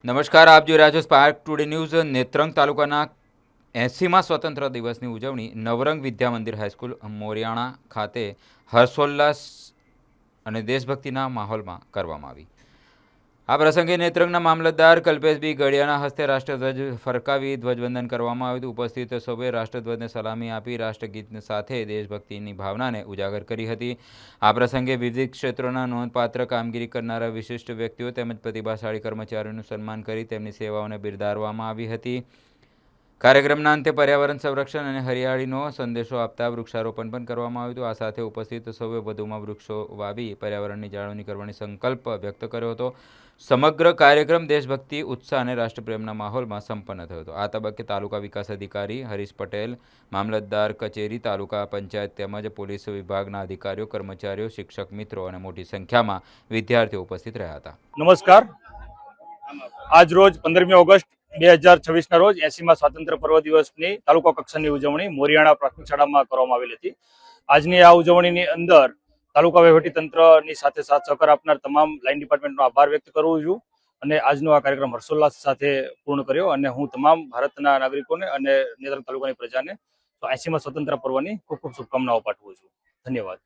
નમસ્કાર, આપ જોઈ રહ્યા છો સ્પાર્ક ટુડે ન્યૂઝ. નેત્રંગ તાલુકાના 80મા સ્વતંત્ર દિવસની ઉજવણી નવરંગ વિદ્યા મંદિર હાઈસ્કૂલ મોરિયાણા ખાતે હર્ષોલ્લાસ અને દેશભક્તિના માહોલમાં કરવામાં આવી. આ પ્રસંગે નેત્રંગના મામલતદાર કલ્પેશ બી ગડિયાના હસ્તે રાષ્ટ્રધ્વજ ફરકાવી ધ્વજવંદન કરવામાં આવ્યું હતું. ઉપસ્થિત સૌએ રાષ્ટ્રધ્વજને સલામી આપી રાષ્ટ્રગીત સાથે દેશભક્તિની ભાવનાને ઉજાગર કરી હતી. આ પ્રસંગે વિવિધ ક્ષેત્રોના નોંધપાત્ર કામગીરી કરનારા વિશિષ્ટ વ્યક્તિઓ તેમજ પ્રતિભાશાળી કર્મચારીઓનું સન્માન કરી તેમની સેવાઓને બિરદાવવામાં આવી હતી. કાર્યક્રમના અંતે પર્યાવરણ સંરક્ષણ અને હરિયાળીનો સંદેશો આપતા વૃક્ષારોપણ પણ કરવામાં આવ્યું હતું. આ સાથે ઉપસ્થિત સૌએ વધુમાં વૃક્ષો વાવી પર્યાવરણની જાળવણી કરવાની સંકલ્પ વ્યક્ત કર્યો હતો. સમગ્ર કાર્યક્રમ દેશભક્તિ, ઉત્સાહ અને રાષ્ટ્રપ્રેમના માહોલમાં સંપન્ન થયો હતો. આ તબક્કે તાલુકા વિકાસ અધિકારી હરીશ પટેલ, મામલતદાર કચેરી, તાલુકા પંચાયત તેમજ પોલીસ વિભાગના અધિકારીઓ, કર્મચારીઓ, શિક્ષક મિત્રો અને મોટી સંખ્યામાં વિદ્યાર્થીઓ ઉપસ્થિત રહ્યા હતા. નમસ્કાર. આજ રોજ 15મી ઓગસ્ટ 2026 ના રોજ 80મા સ્વાતંત્ર્ય પર્વ દિવસની તાલુકા કક્ષાની ઉજવણી મોરિયાણા પ્રાથમિક શાળામાં કરવામાં આવેલી હતી. આજની આ ઉજવણીની અંદર તાલુકા વહીવટીતંત્રની સાથે સાથ સહકાર આપનાર તમામ લાઇન ડિપાર્ટમેન્ટનો આભાર વ્યક્ત કરું છું અને આજનો આ કાર્યક્રમ હર્ષોલ્લાસ સાથે પૂર્ણ કર્યો અને હું તમામ ભારતના નાગરિકોને અને નેત્રંગ તાલુકાની પ્રજાને 80મા સ્વતંત્ર પર્વની ખૂબ ખૂબ શુભકામનાઓ પાઠવું છું. ધન્યવાદ.